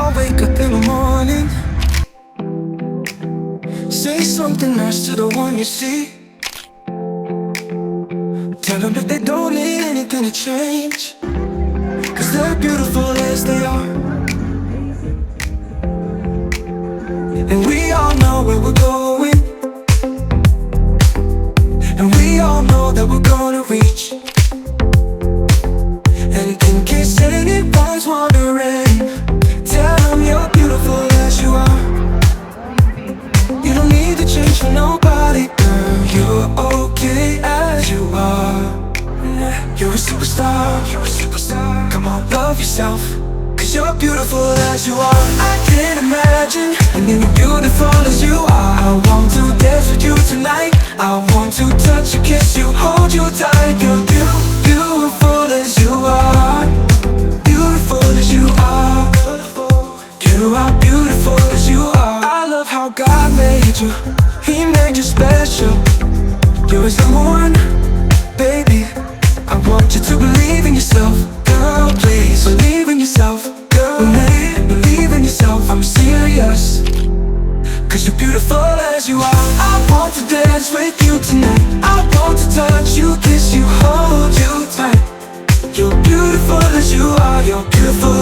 all wake up in the morning, say something nice to the one you see. Tell them that they don't need anything to change, 'cause they're beautiful as they are. And we all know where we're going, and we all know that we're gonna reach. And in case anyone's wondering, tell them you're beautiful as you are. You don't need to change for nobody, girl. You're okay as you are. You're a superstar, you're a superstar. Come on, love yourself, 'cause you're beautiful as you are. I can't imagine being beautiful as you are. I want to dance with you tonight. I want to touch you, kiss you, hold you tight. You're beautiful as you are. Beautiful as you are. You are beautiful as you are. I love how God made you. He made you special. You're his number one, baby. I want you to believe in yourself, girl, please. Believe in yourself, girl, believe in yourself. I'm serious, 'cause you're beautiful as you are. I want to dance with you tonight. I want to touch you, kiss you, hold you tight. You're beautiful as you are. You're beautiful